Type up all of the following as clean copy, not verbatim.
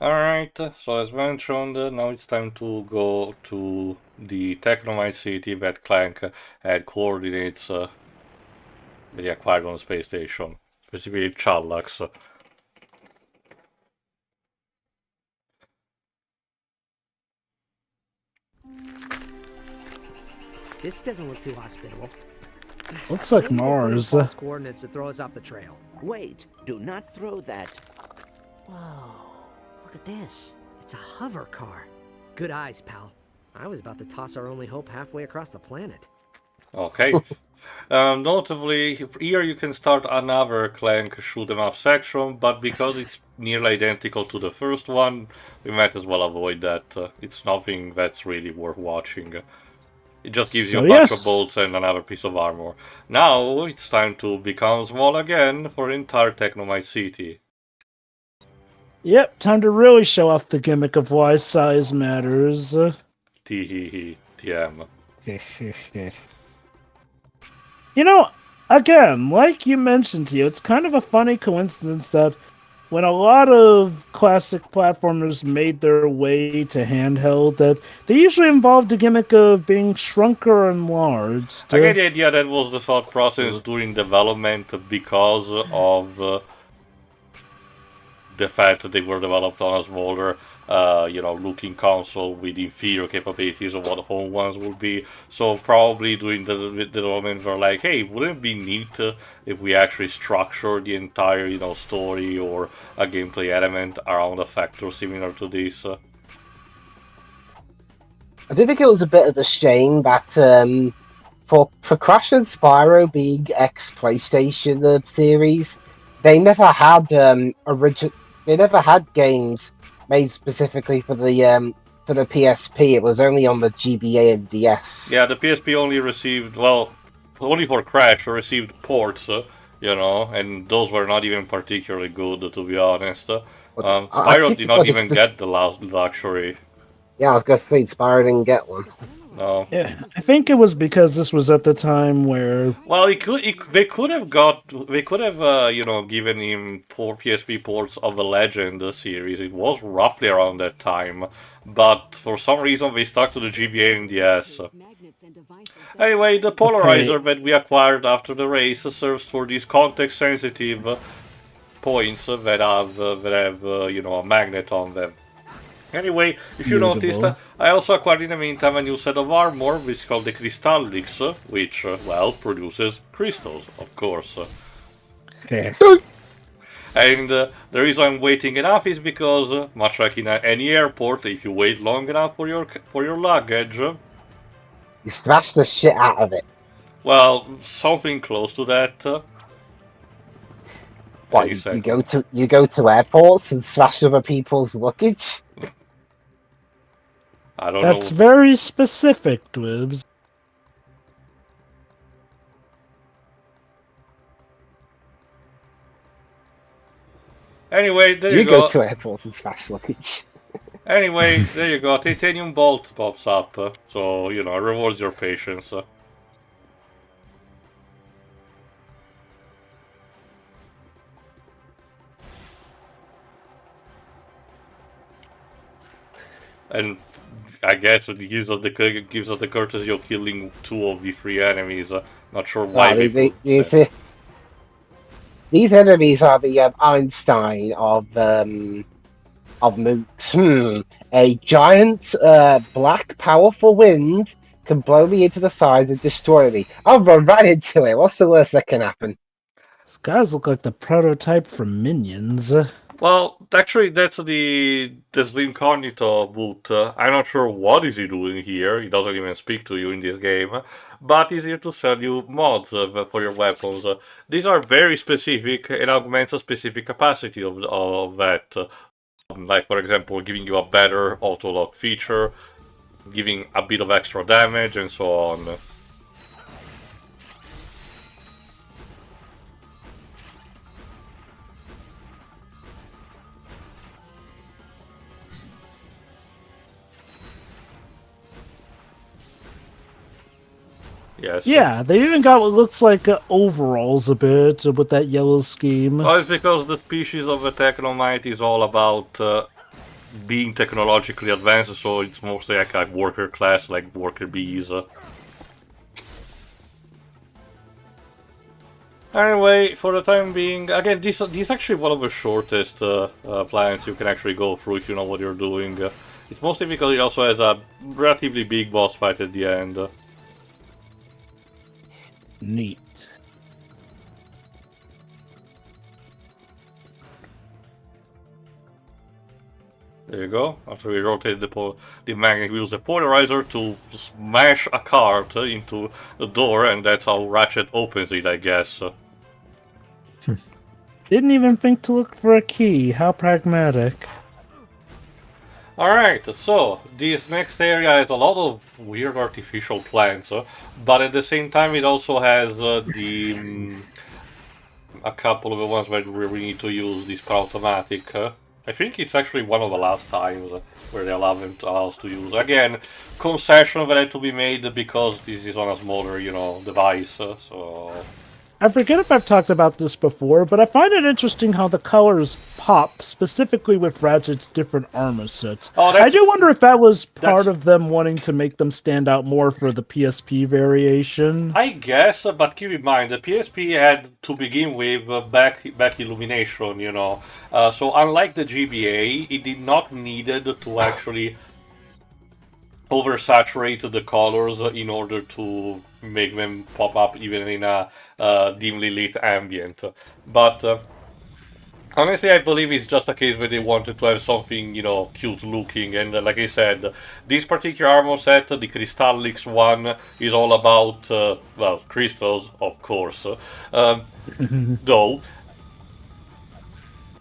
Alright, so as mentioned, now it's time to go to the Technomite city that Clank had coordinates that he acquired on the space station, specifically Challax. This doesn't look too hospitable. Looks like Maybe they put in Mars. false coordinates to throw us off the trail. Wait, do not throw that. Whoa, look at this. It's a hover car. Good eyes, pal. I was about to toss our only hope halfway across the planet. Okay. Notably, here you can start another Clank shoot 'em up section, but because it's nearly identical to the first one, we might as well avoid that. It's nothing that's really worth watching. It just gives you So a bunch of yes. bolts and another piece of armor. Now it's time to become small again for the entire Technomite city. Yep, time to really show off the gimmick of why size matters. Teehee TM. You know, again, like you mentioned to you, it's kind of a funny coincidence that when a lot of classic platformers made their way to handheld, that they usually involved the gimmick of being shrunk or enlarged. I get the idea that was the thought process during development because of the fact that they were developed on a smaller, looking console with inferior capabilities of what home ones would be. So probably during the development, they're like, hey, wouldn't it be neat if we actually structure the entire, story or a gameplay element around a factor similar to this? I do think it was a bit of a shame that for Crash and Spyro being ex PlayStation series, they never had They never had games made specifically for the PSP. It was only on the GBA and DS. Yeah, the PSP only received, only for Crash received ports, and those were not even particularly good, to be honest. Spyro did not even get the luxury. Yeah, I was gonna say Spyro didn't get one. No. Yeah, I think it was because this was at the time where. Well, they could have given him 4 PSP ports of the Legend series. It was roughly around that time, but for some reason they stuck to the GBA and DS. Anyway, the polarizer that we acquired after the race serves for these context-sensitive points that have a magnet on them. Anyway, if you noticed, I also acquired in the meantime a new set of armor, which is called the Crystallix, which, produces crystals, of course. And the reason I'm waiting enough is because, much like in any airport, if you wait long enough for your luggage, you smash the shit out of it. Well, something close to that. What, you go to airports and smash other people's luggage? I don't know. That's very specific, Dwibs. Anyway, there you go. You go to airports and smash luggage. Anyway, there you go. Titanium bolt pops up, so it rewards your patience. And I guess it gives us the courtesy of killing 2 of the 3 enemies. Not sure why these enemies are the Einstein of mooks. A giant black powerful wind can blow me into the sides and destroy me. I'll run right into it. What's the worst that can happen? These guys look like the prototype from Minions. Well, actually, that's the Incognito boot. I'm not sure what is he doing here. He doesn't even speak to you in this game, but he's here to sell you mods for your weapons. These are very specific and augments a specific capacity of that. Like, for example, giving you a better auto-lock feature, giving a bit of extra damage, and so on. Yes. Yeah, they even got what looks like overalls a bit with that yellow scheme. Well, it's because the species of the Technomite is all about being technologically advanced, so it's mostly like worker class, like worker bees. Anyway, for the time being, again, this is actually one of the shortest planets you can actually go through if you know what you're doing. It's mostly because it also has a relatively big boss fight at the end. Neat. There you go. After we rotate the magnet, we use the polarizer to smash a cart into the door, and that's how Ratchet opens it, I guess. Didn't even think to look for a key. How pragmatic. Alright, so this next area has a lot of weird artificial plants, but at the same time it also has a couple of the ones where we need to use this automatic. I think it's actually one of the last times where they allow us to use. Again, concession that had to be made because this is on a smaller, device, so... I forget if I've talked about this before, but I find it interesting how the colors pop, specifically with Ratchet's different armor sets. Oh, I do wonder if that was part of them wanting to make them stand out more for the PSP variation. I guess, but keep in mind, the PSP had, to begin with, back illumination, so unlike the GBA, it did not needed to actually oversaturate the colors in order to make them pop up even in a dimly lit ambient. But honestly, I believe it's just a case where they wanted to have something, cute looking. And like I said, this particular armor set, the Crystallix one, is all about, well, crystals, of course, though.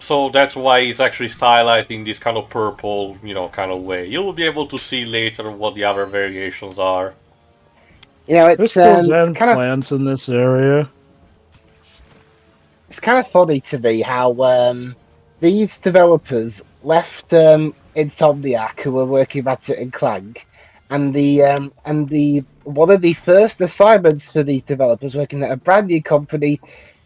So that's why it's actually stylized in this kind of purple, kind of way. You will be able to see later what the other variations are. There's still Zen plants in this area. It's kind of funny to me how these developers left Insomniac, who were working Ratchet and Clank, and the one of the first assignments for these developers working at a brand new company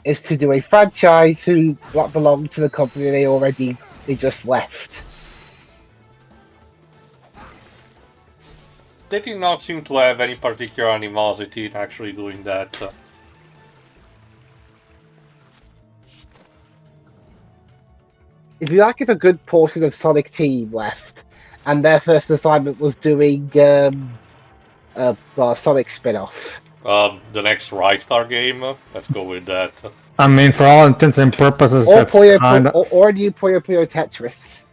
is to do a franchise who belonged to the company they just left. They did not seem to have any particular animosity in actually doing that. If you like, if a good portion of Sonic Team left, and their first assignment was doing a Sonic spin-off. The next Rystar game, let's go with that. I mean, for all intents and purposes, or that's or new Puyo Puyo Tetris.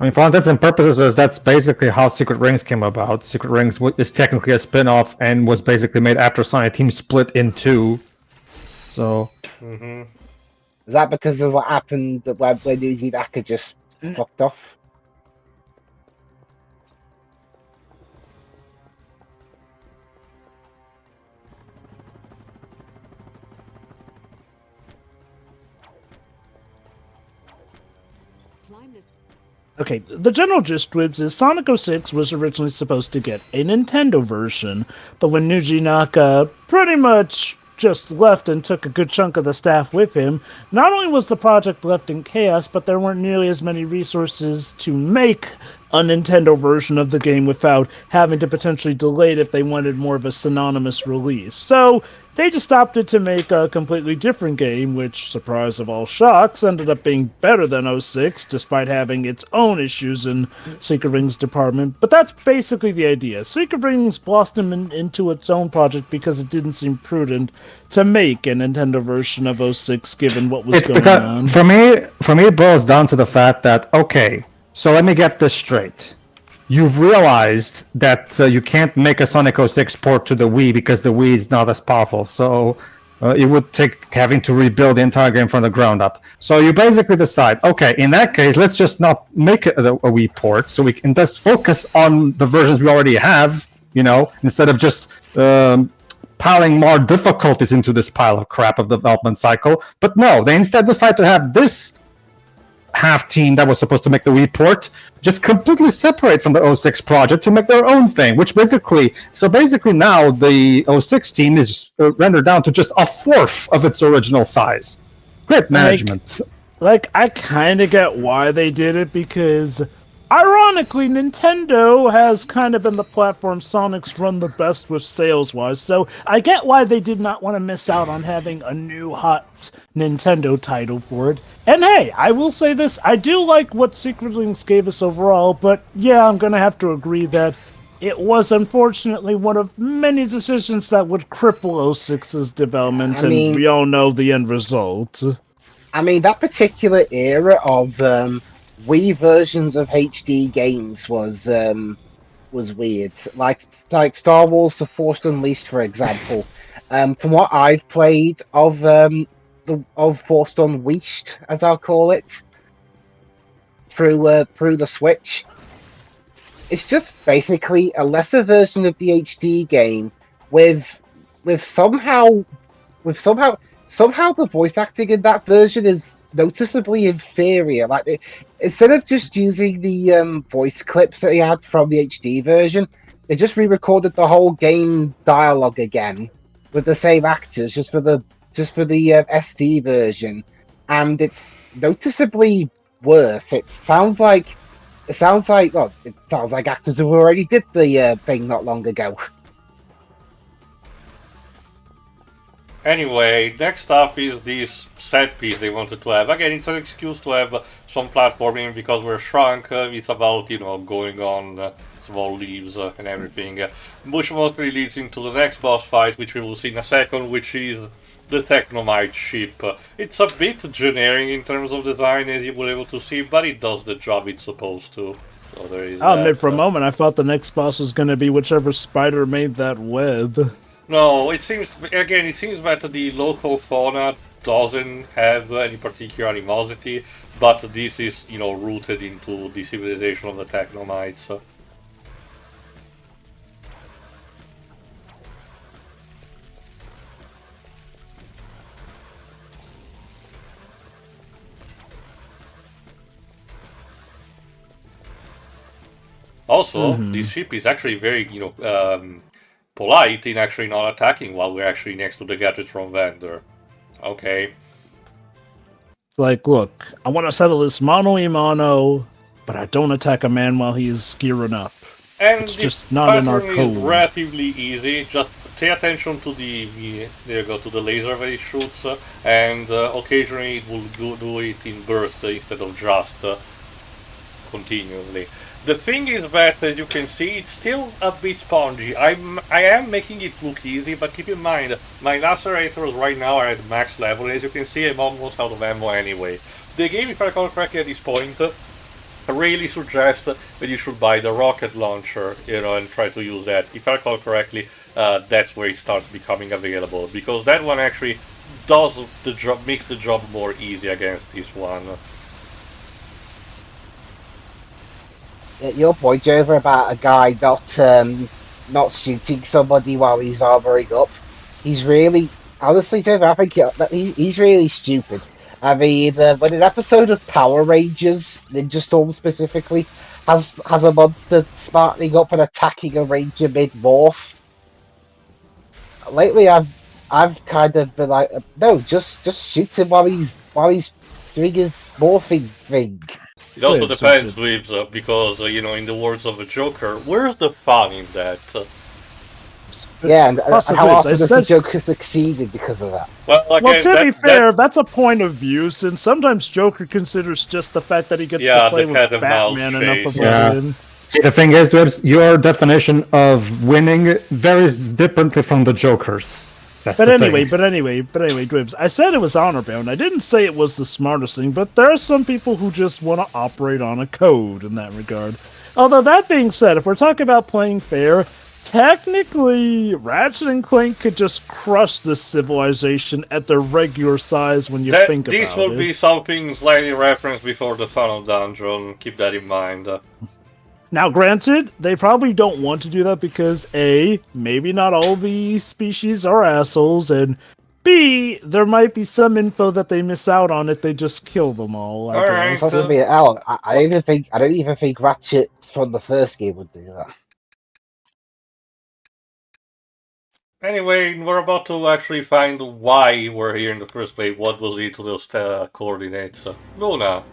I mean, for all intents and purposes, that's basically how Secret Rings came about. Secret Rings is technically a spin-off and was basically made after Sonic Team split in two. So... Mm-hmm. Is that because of what happened when Yuji Naka just fucked off? Okay, the general gist is Sonic 06 was originally supposed to get a Nintendo version, but when Yuji Naka pretty much just left and took a good chunk of the staff with him, not only was the project left in chaos, but there weren't nearly as many resources to make a Nintendo version of the game without having to potentially delay it if they wanted more of a synonymous release. So they just opted to make a completely different game, which, surprise of all shocks, ended up being better than 06, despite having its own issues in Secret Rings department. But that's basically the idea. Secret Rings blossomed into its own project because it didn't seem prudent to make a Nintendo version of 06, given what was going on. For me, it boils down to the fact that, okay, so let me get this straight. You've realized that you can't make a Sonic 06 port to the Wii because the Wii is not as powerful, so it would take having to rebuild the entire game from the ground up. So you basically decide, okay, in that case, let's just not make it a Wii port, so we can just focus on the versions we already have, instead of just piling more difficulties into this pile of crap of development cycle. But no, they instead decide to have this half team that was supposed to make the Wii port just completely separate from the 06 project to make their own thing, which basically now the 06 team is rendered down to just a fourth of its original size. Great management. I kind of get why they did it, because Ironically, Nintendo has kind of been the platform Sonic's run the best with sales-wise, so I get why they did not want to miss out on having a new hot Nintendo title for it. And hey, I will say this, I do like what Secret Links gave us overall, but yeah, I'm gonna have to agree that it was unfortunately one of many decisions that would cripple 06's development, and we all know the end result. I mean, that particular era of Wii versions of HD games was weird. Like Star Wars: The Force Unleashed, for example. From what I've played of Force Unleashed, as I'll call it, through the Switch, it's just basically a lesser version of the HD game with somehow the voice acting in that version is noticeably inferior. Like, instead of just using the voice clips that they had from the HD version, they just re-recorded the whole game dialogue again with the same actors, just for the SD version, and it's noticeably worse. It sounds like actors who already did the thing not long ago. Anyway, next up is this set piece they wanted to have. Again, it's an excuse to have some platforming because we're shrunk. It's about, going on small leaves and everything. Which mostly leads into the next boss fight, which we will see in a second, which is the Technomite ship. It's a bit generic in terms of design, as you will be able to see, but it does the job it's supposed to. So there is I'll admit, for a moment, I thought the next boss was going to be whichever spider made that web. No, it seems that the local fauna doesn't have any particular animosity, but this is, rooted into the civilization of the Technomites. Also, this ship is actually very, polite in actually not attacking while we're actually next to the gadget from Vendor. Okay. It's like, look, I want to settle this mano a mano, but I don't attack a man while he's gearing up. And it's just not in our code. Is relatively easy. Just pay attention to the laser that it shoots, and occasionally it will do it in bursts instead of just continuously. The thing is that, as you can see, it's still a bit spongy. I am making it look easy, but keep in mind, my lacerators right now are at max level, and as you can see, I'm almost out of ammo anyway. The game, if I recall correctly at this point, really suggests that you should buy the rocket launcher, and try to use that. If I recall correctly, that's where it starts becoming available, because that one actually does the job, makes the job more easy against this one. Your point, Jover, about a guy not shooting somebody while he's armoring up. He's really, honestly, Jover, I think he's really stupid. I mean, when an episode of Power Rangers, Ninja Storm specifically, has a monster smartening up and attacking a ranger mid-morph, lately I've kind of been like, no, just shoot him while he's doing his morphing thing. It also depends, Dweebs, because, in the words of a Joker, where's the fun in that? Yeah, and how often does the Joker succeeded because of that? Well, to be fair, that's a point of view, since sometimes Joker considers just the fact that he gets to play with Batman enough of a win. See, the thing is, Dweebs, your definition of winning varies differently from the Joker's. But anyway, Dweebs, I said it was honor bound. I didn't say it was the smartest thing, but there are some people who just want to operate on a code in that regard. Although, that being said, if we're talking about playing fair, technically, Ratchet and Clank could just crush this civilization at their regular size when you think about it. This will be something slightly referenced before the final dungeon. Keep that in mind. Now, granted, they probably don't want to do that because A, maybe not all the species are assholes, and B, there might be some info that they miss out on if they just kill them all. I guess. I don't even think Ratchet from the first game would do that. Anyway, we're about to actually find why we're here in the first place. What was it to those coordinates? Luna.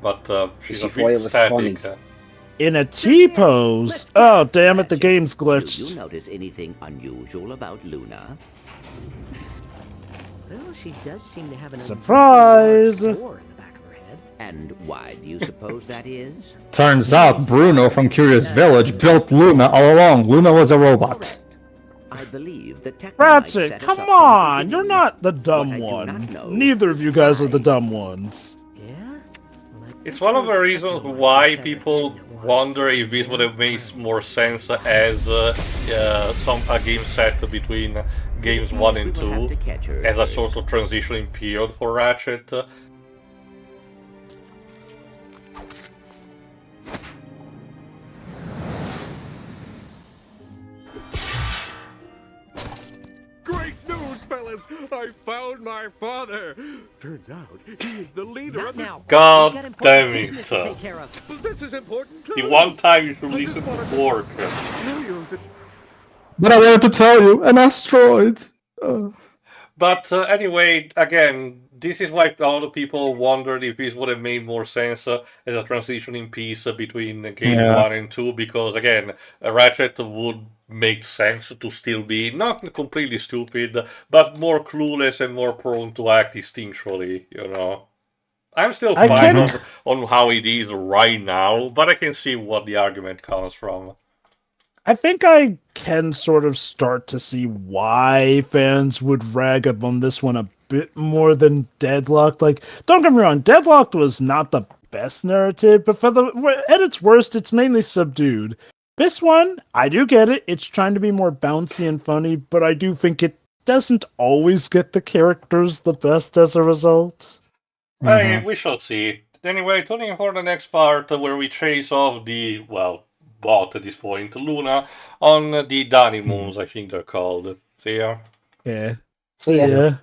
But she's a bit static. In a T-pose? Oh, damn it, the game's Do you glitched. notice anything unusual about Luna? Well, she does seem to have an Surprise! unusually large core in the back of her head. And why do you suppose that is? Turns out Bruno from Curious Village built Luna all along. Luna was a robot. I believe the Technomites Ratchet, set us come up from the on! You're beginning. not the What dumb I do not one. know Neither of you guys are the why. dumb ones. Yeah? Well, I It's bet one of the those reasons Technomorphs why instead of people heading to war. wonder if this would have made more sense as a game set between games It 1 appears and we will have 2, to catch her as a first. sort of transitioning period for Ratchet. Great news, fellas! I found my father! Turns out he is the leader Not of the... now. God We've got important damn business it. to take care of. This is important too! The one time you should I just listen to wanted Quark. tell you that But I wanted to tell you, an asteroid. But anyway, again, this is why a lot of people wondered if this would have made more sense as a transitioning piece between game Yeah. 1 and 2, because again, Ratchet would make sense to still be not completely stupid, but more clueless and more prone to act instinctually, you know. I'm still I fine can- on how it is right now, but I can see what the argument comes from. I think I can sort of start to see why fans would rag on this one a bit more than Deadlocked. Like, don't get me wrong, Deadlocked was not the best narrative, but at its worst, it's mainly subdued. This one, I do get it. It's trying to be more bouncy and funny, but I do think it doesn't always get the characters the best as a result. Hey, we shall see. Anyway, tuning for the next part where we chase off the, well, bot at this point, Luna, on the Danny Moons, I think they're called. See ya. Yeah. See ya. Yeah.